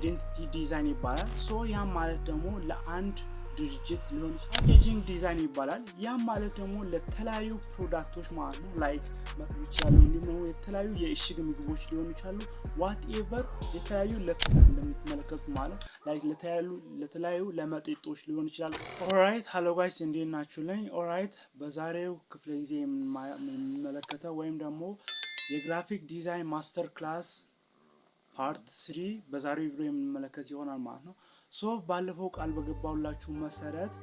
አይደንቲቲ ዲዛይን ይባላል። ሶ ያም ማለት ደግሞ ለአንድ ድርጅት ሊሆን ይችላል። ፓኬጂንግ ዲዛይን ይባላል። ያም ማለት ደግሞ ለተለያዩ ፕሮዳክቶች ማለት ነው ላይክ መጥቶች ያሉ እንዲሁም የተለያዩ የእሽግ ምግቦች ሊሆኑ ይችላሉ። ዋትኤቨር የተለያዩ እንደምትመለከቱ ማለት ላይክ ለተለያዩ ለመጠጦች ሊሆን ይችላል። ኦልራይት ሃሎ ጋይስ እንዴት ናችሁልኝ? ኦልራይት በዛሬው ክፍለ ጊዜ የምንመለከተው ወይም ደግሞ የግራፊክ ዲዛይን ማስተር ክላስ ፓርት 3 በዛሬው ቪዲዮ የምንመለከት ይሆናል ማለት ነው። ሶ ባለፈው ቃል በገባውላችሁ መሰረት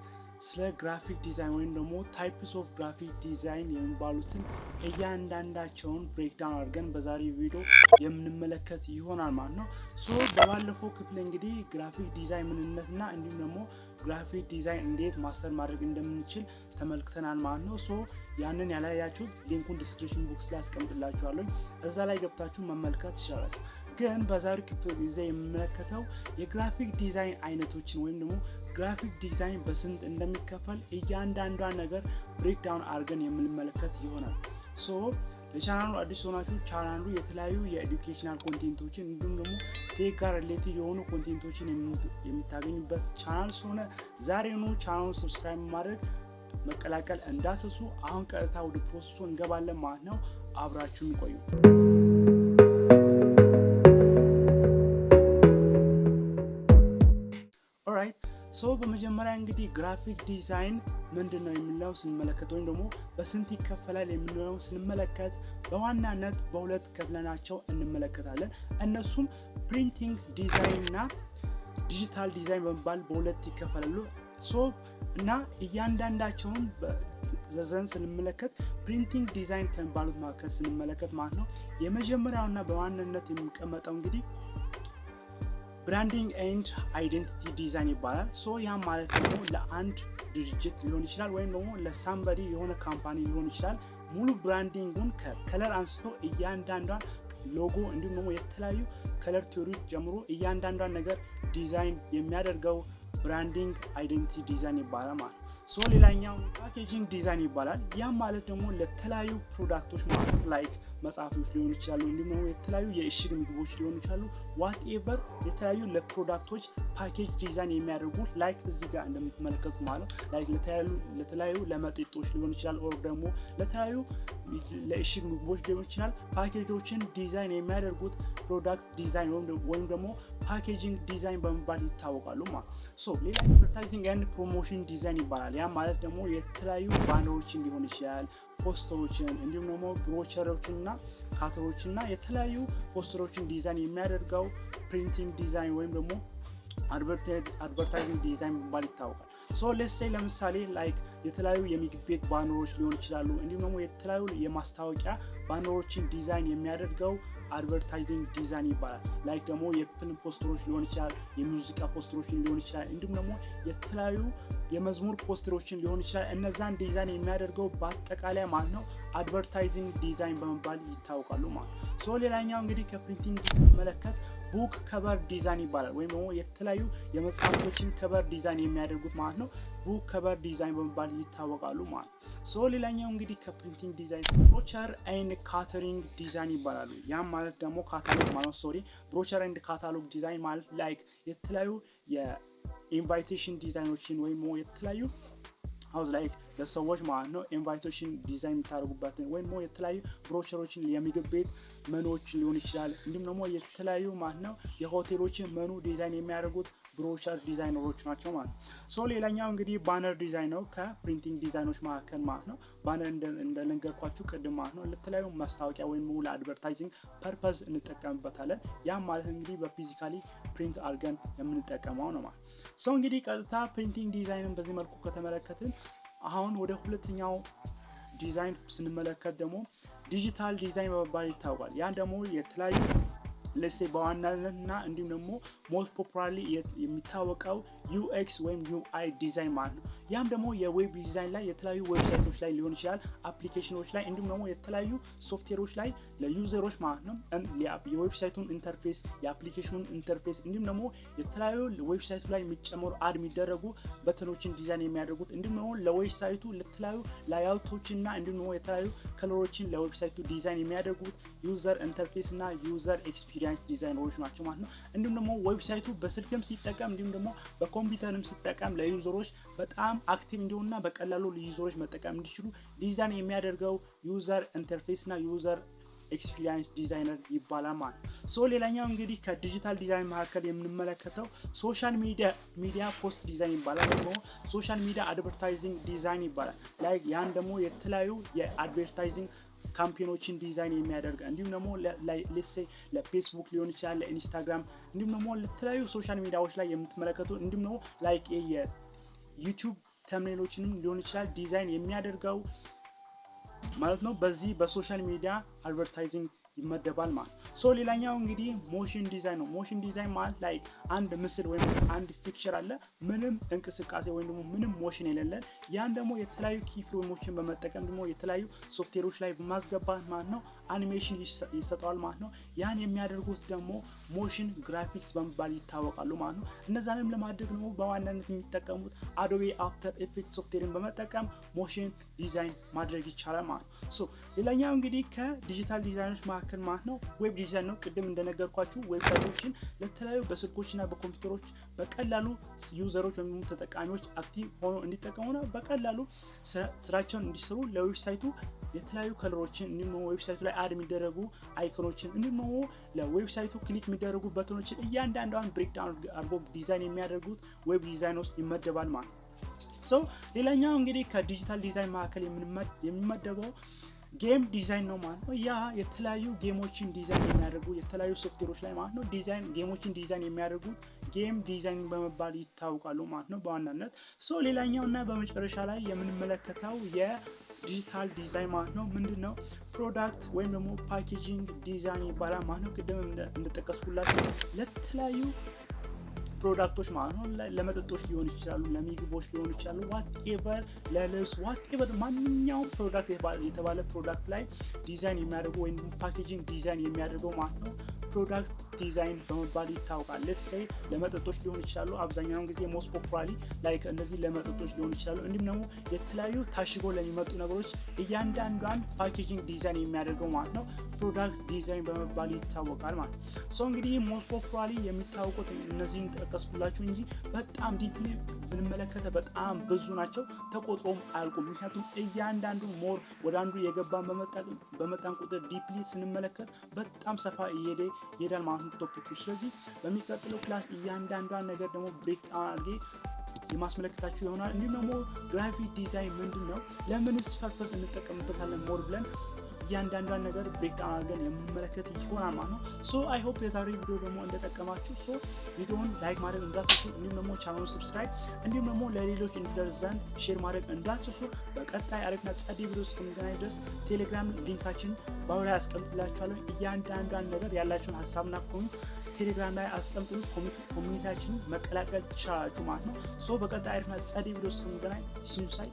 ስለ ግራፊክ ዲዛይን ወይም ደግሞ ታይፕስ ኦፍ ግራፊክ ዲዛይን የሚባሉትን እያንዳንዳቸውን ብሬክዳውን አድርገን በዛሬው ቪዲዮ የምንመለከት ይሆናል ማለት ነው። ሶ በባለፈው ክፍል እንግዲህ ግራፊክ ዲዛይን ምንነትና እንዲሁም ደግሞ ግራፊክ ዲዛይን እንዴት ማስተር ማድረግ እንደምንችል ተመልክተናል ማለት ነው። ሶ ያንን ያላያችሁ ሊንኩን ዲስክሪፕሽን ቦክስ ላይ አስቀምጥላችኋለሁ፣ እዛ ላይ ገብታችሁ መመልከት ትችላላችሁ። ግን በዛሬው ክፍል ጊዜ የምንመለከተው የግራፊክ ዲዛይን አይነቶችን ወይም ደግሞ ግራፊክ ዲዛይን በስንት እንደሚከፈል እያንዳንዷ ነገር ብሬክዳውን አድርገን የምንመለከት ይሆናል። ሶ ለቻናሉ አዲስ ሆናችሁ ቻናሉ የተለያዩ የኤዱኬሽናል ኮንቴንቶችን እንዲሁም ደግሞ ቴክ ጋር ሪሌትድ የሆኑ ኮንቴንቶችን የምታገኙበት ቻናል ስለሆነ ዛሬውኑ ቻናሉን ሰብስክራይብ ማድረግ መቀላቀል እንዳትረሱ። አሁን ቀጥታ ወደ ፕሮሰሱ እንገባለን ማለት ነው። አብራችሁን ቆዩ። ኦልራይት ሶ በመጀመሪያ እንግዲህ ግራፊክ ዲዛይን ምንድነው የሚለው ስንመለከት ወይም ደግሞ በስንት ይከፈላል የሚለው ስንመለከት በዋናነት በሁለት ከፍለናቸው እንመለከታለን። እነሱም ፕሪንቲንግ ዲዛይን እና ዲጂታል ዲዛይን በመባል በሁለት ይከፈላሉ። ሶ እና እያንዳንዳቸውን በዘዘን ስንመለከት ፕሪንቲንግ ዲዛይን ከሚባሉት መካከል ስንመለከት ማለት ነው የመጀመሪያውና በዋናነት የሚቀመጠው እንግዲህ ብራንዲንግ ኤንድ አይደንቲቲ ዲዛይን ይባላል። ሶ ያም ማለት ደግሞ ለአንድ ድርጅት ሊሆን ይችላል ወይም ደግሞ ለሳምበዲ የሆነ ካምፓኒ ሊሆን ይችላል ሙሉ ብራንዲንጉን ከከለር አንስቶ እያንዳንዷን ሎጎ እንዲሁም ደግሞ የተለያዩ ከለር ቲዮሪዎች ጀምሮ እያንዳንዷን ነገር ዲዛይን የሚያደርገው ብራንዲንግ አይደንቲቲ ዲዛይን ይባላል ማለት ነው። ሶ ሌላኛው ፓኬጂንግ ዲዛይን ይባላል። ያም ማለት ደግሞ ለተለያዩ ፕሮዳክቶች ማለት ላይክ መጽሐፎች ሊሆኑ ይችላሉ እንዲሁም ደግሞ የተለያዩ የእሽግ ምግቦች ሊሆኑ ይችላሉ ዋትኤቨር የተለያዩ ለፕሮዳክቶች ፓኬጅ ዲዛይን የሚያደርጉ ላይክ እዚህ ጋር እንደምትመለከቱ ማለት ላይክ ለተለያዩ ለመጠጦች ሊሆን ይችላል ኦር ደግሞ ለተለያዩ ለእሽግ ምግቦች ሊሆን ይችላል ፓኬጆችን ዲዛይን የሚያደርጉት ፕሮዳክት ዲዛይን ወይም ደግሞ ፓኬጂንግ ዲዛይን በመባል ይታወቃሉ ማለት ሶ ሌላ አድቨርታይዚንግ ኤንድ ፕሮሞሽን ዲዛይን ይባላል። ያ ማለት ደግሞ የተለያዩ ባነሮችን ሊሆን ይችላል ፖስተሮችን እንዲሁም ደግሞ ብሮቸሮችን እና ካተሮችን እና የተለያዩ ፖስተሮችን ዲዛይን የሚያደርገው ፕሪንቲንግ ዲዛይን ወይም ደግሞ አድቨርታይዚንግ ዲዛይን በመባል ይታወቃል። ሶ ሌትስ ሴይ ለምሳሌ ላይክ የተለያዩ የምግብ ቤት ባነሮች ሊሆን ይችላሉ እንዲሁም ደግሞ የተለያዩ የማስታወቂያ ባነሮችን ዲዛይን የሚያደርገው አድቨርታይዚንግ ዲዛይን ይባላል። ላይክ ደግሞ የፊልም ፖስተሮች ሊሆን ይችላል የሙዚቃ ፖስተሮችን ሊሆን ይችላል እንዲሁም ደግሞ የተለያዩ የመዝሙር ፖስተሮችን ሊሆን ይችላል እነዛን ዲዛይን የሚያደርገው በአጠቃላይ ማለት ነው አድቨርታይዚንግ ዲዛይን በመባል ይታወቃሉ ማለት ነው። ሶ ሌላኛው እንግዲህ ከፕሪንቲንግ መለከት ቡክ ከቨር ዲዛይን ይባላል ወይም ደግሞ የተለያዩ የመጽሐፎችን ከቨር ዲዛይን የሚያደርጉት ማለት ነው ቡክ ከቨር ዲዛይን በመባል ይታወቃሉ ማለት ነው። ሶ ሌላኛው እንግዲህ ከፕሪንቲንግ ዲዛይን ብሮቸር ኤንድ ካታሎግ ዲዛይን ይባላሉ። ያም ማለት ደግሞ ካታሎግ ማለት ብሮቸር ኤንድ ካታሎግ ዲዛይን ማለት ላይክ የተለያዩ የኢንቫይቴሽን ዲዛይኖችን ወይም የተለያዩ አውዝ ላይክ ለሰዎች ማለት ነው ኢንቫይቴሽን ዲዛይን የምታደርጉበትን ወይም የተለያዩ ብሮቸሮችን የምግብ ቤት መኖች ሊሆን ይችላል እንዲሁም ደግሞ የተለያዩ ማለት ነው የሆቴሎችን መኑ ዲዛይን የሚያደርጉት ብሮቸር ዲዛይነሮች ናቸው ማለት ነው። ሶ ሌላኛው እንግዲህ ባነር ዲዛይን ነው ከፕሪንቲንግ ዲዛይኖች መካከል ማለት ነው። ባነር እንደነገርኳችሁ ቅድም ማለት ነው ለተለያዩ ማስታወቂያ ወይም ለአድቨርታይዚንግ ፐርፐዝ እንጠቀምበታለን። ያም ማለት እንግዲህ በፊዚካሊ ፕሪንት አድርገን የምንጠቀመው ነው ማለት ነው። ሶ እንግዲህ ቀጥታ ፕሪንቲንግ ዲዛይንን በዚህ መልኩ ከተመለከትን አሁን ወደ ሁለተኛው ዲዛይን ስንመለከት ደግሞ ዲጂታል ዲዛይን በመባል ይታወቃል። ያን ደግሞ የተለያዩ ለሴ በዋናነትና እንዲሁም ደግሞ ሞስት ፖፑላርሊ የሚታወቀው ዩኤክስ ወይም ዩአይ ዲዛይን ማለት ነው። ያም ደግሞ የዌብ ዲዛይን ላይ የተለያዩ ዌብሳይቶች ላይ ሊሆን ይችላል፣ አፕሊኬሽኖች ላይ እንዲሁም ደግሞ የተለያዩ ሶፍትዌሮች ላይ ለዩዘሮች ማለት ነው የዌብሳይቱን ኢንተርፌስ የአፕሊኬሽኑን ኢንተርፌስ እንዲሁም ደግሞ የተለያዩ ዌብሳይቱ ላይ የሚጨመሩ አድ የሚደረጉ በተኖችን ዲዛይን የሚያደርጉት እንዲሁም ደግሞ ለዌብሳይቱ ለተለያዩ ላይአውቶችና እንዲሁም ደግሞ የተለያዩ ከለሮችን ለዌብሳይቱ ዲዛይን የሚያደርጉት ዩዘር ኢንተርፌስ እና ዩዘር ኤክስፒሪየንስ ዲዛይነሮች ናቸው ማለት ነው። እንዲሁም ደግሞ ዌብሳይቱ በስልክም ሲጠቀም እንዲሁም ደግሞ በኮምፒውተርም ሲጠቀም ለዩዘሮች በጣም አክቲቭ እንዲሆንና በቀላሉ ዩዘሮች መጠቀም እንዲችሉ ዲዛይን የሚያደርገው ዩዘር ኢንተርፌስ እና ዩዘር ኤክስፒሪየንስ ዲዛይነር ይባላል ማለት ነው። ሌላኛው እንግዲህ ከዲጂታል ዲዛይን መካከል የምንመለከተው ሶሻል ሚዲያ ፖስት ዲዛይን ይባላል። ደግሞ ሶሻል ሚዲያ አድቨርታይዚንግ ዲዛይን ይባላል። ላይክ ያን ደግሞ የተለያዩ የአድቨርታይዚንግ ካምፔኖችን ዲዛይን የሚያደርግ እንዲሁም ደግሞ ሌትስ ሴይ ለፌስቡክ ሊሆን ይችላል፣ ለኢንስታግራም እንዲሁም ደግሞ ለተለያዩ ሶሻል ሚዲያዎች ላይ የምትመለከቱ እንዲሁም ደግሞ ላይክ የዩቲዩብ ተምኔሎችንም ሊሆን ይችላል ዲዛይን የሚያደርገው ማለት ነው። በዚህ በሶሻል ሚዲያ አድቨርታይዚንግ ይመደባል ማለት ነው። ሌላኛው እንግዲህ ሞሽን ዲዛይን ነው። ሞሽን ዲዛይን ማለት ላይ አንድ ምስል ወይም አንድ ፒክቸር አለ ምንም እንቅስቃሴ ወይም ደግሞ ምንም ሞሽን የሌለን ያን ደግሞ የተለያዩ ኪ ፍሬሞችን በመጠቀም ደግሞ የተለያዩ ሶፍትዌሮች ላይ በማስገባት ማለት ነው አኒሜሽን ይሰጠዋል ማለት ነው። ያን የሚያደርጉት ደግሞ ሞሽን ግራፊክስ በመባል ይታወቃሉ ማለት ነው። እነዛንም ለማድረግ ነው በዋናነት የሚጠቀሙት አዶቤ አፍተር ኢፌክትስ ሶፍትዌርን በመጠቀም ሞሽን ዲዛይን ማድረግ ይቻላል ማለት ነው። ሌላኛው እንግዲህ ከዲጂታል ዲዛይኖች መካከል ማለት ነው ዌብ ዲዛይን ነው። ቅድም እንደነገርኳችሁ ዌብሳይቶችን ለተለያዩ በስልኮችና በኮምፒውተሮች በቀላሉ ዩዘሮች ወይም ተጠቃሚዎች አክቲቭ ሆኖ እንዲጠቀሙና በቀላሉ ስራቸውን እንዲሰሩ ለዌብሳይቱ የተለያዩ ከለሮችን እንዲሁም ዌብሳይቱ ላይ አድ የሚደረጉ አይኮኖችን እንዲሁም ለዌብሳይቱ ክሊክ የሚደረጉ በተኖችን እያንዳንዷን ብሬክዳውን አድርጎ ዲዛይን የሚያደርጉት ዌብ ዲዛይን ውስጥ ይመደባል ማለት ነው። ሌላኛው እንግዲህ ከዲጂታል ዲዛይን መካከል የሚመደበው ጌም ዲዛይን ነው ማለት ነው። ያ የተለያዩ ጌሞችን ዲዛይን የሚያደርጉ የተለያዩ ሶፍትዌሮች ላይ ማለት ነው ጌሞችን ዲዛይን የሚያደርጉ ጌም ዲዛይን በመባል ይታወቃሉ ማለት ነው በዋናነት። ሌላኛውና በመጨረሻ ላይ የምንመለከተው የዲጂታል ዲዛይን ማለት ነው ምንድነው ፕሮዳክት ወይም ደግሞ ፓኬጂንግ ዲዛይን ይባላል ማለት ነው። ቅድም እንደጠቀስኩላችሁ ለተለያዩ ፕሮዳክቶች ማለት ነው ለመጠጦች ሊሆን ይችላሉ፣ ለምግቦች ሊሆን ይችላሉ፣ ዋትኤቨር ለልብስ ዋትኤቨር ማንኛውም ፕሮዳክት የተባለ ፕሮዳክት ላይ ዲዛይን የሚያደርጉ ወይም ፓኬጂንግ ዲዛይን የሚያደርገው ማለት ነው ፕሮዳክት ዲዛይን በመባል ይታወቃል። ሌትስ ሴይ ለመጠጦች ሊሆን ይችላሉ። አብዛኛውን ጊዜ ሞስት ፖፑላሪ ላይክ እነዚህ ለመጠጦች ሊሆን ይችላሉ። እንዲሁም ደግሞ የተለያዩ ታሽጎ ለሚመጡ ነገሮች እያንዳንዷን ፓኬጂንግ ዲዛይን የሚያደርገው ማለት ነው ፕሮዳክት ዲዛይን በመባል ይታወቃል ማለት ነው። እንግዲህ ሞስት ፖፑላሪ የሚታወቁት እነዚህን ጠቀስኩላችሁ እንጂ በጣም ዲፕሊ ብንመለከተ በጣም ብዙ ናቸው፣ ተቆጥሮም አያልቁም። ምክንያቱም እያንዳንዱ ሞር ወደ አንዱ የገባን በመጣን ቁጥር ዲፕሊ ስንመለከት በጣም ሰፋ ይሄዳል ማለት ነው ቶፒኩ። ስለዚህ በሚቀጥለው ክላስ እያንዳንዷን ነገር ደግሞ ብሬክ አድርጌ የማስመለከታችሁ ይሆናል። እንዲሁም ደግሞ ግራፊክ ዲዛይን ምንድን ነው፣ ለምንስ ፐርፐስ እንጠቀምበታለን ሞር ብለን እያንዳንዷን ነገር ብሬክዳውን አድርገን የምንመለከት ይሆናል ማለት ነው። አይ ሆፕ የዛሬው ቪዲዮ ደግሞ እንደጠቀማችሁ ቪዲዮውን ላይክ ማድረግ እንዳትረሱ፣ እንዲሁም ደግሞ ቻናሉን ሰብስክራይብ እንዲሁም ደግሞ ለሌሎች እንዲደርስ ዘንድ ሼር ማድረግ እንዳትረሱ። በቀጣይ አሪፍና ጸዴ ቪዲዮ እስከምንገናኝ ድረስ ቴሌግራም ሊንካችን ባዮ ላይ አስቀምጥላችኋለሁ። እያንዳንዷን ነገር ያላችሁን ሀሳብና ቴሌግራም ላይ አስቀምጡን፣ ኮሚኒቲያችንን መቀላቀል ትችላላችሁ ማለት ነው። በቀጣይ አሪፍና ጸዴ ቪዲዮ እስከምንገናኝ ሲዩ ሳይ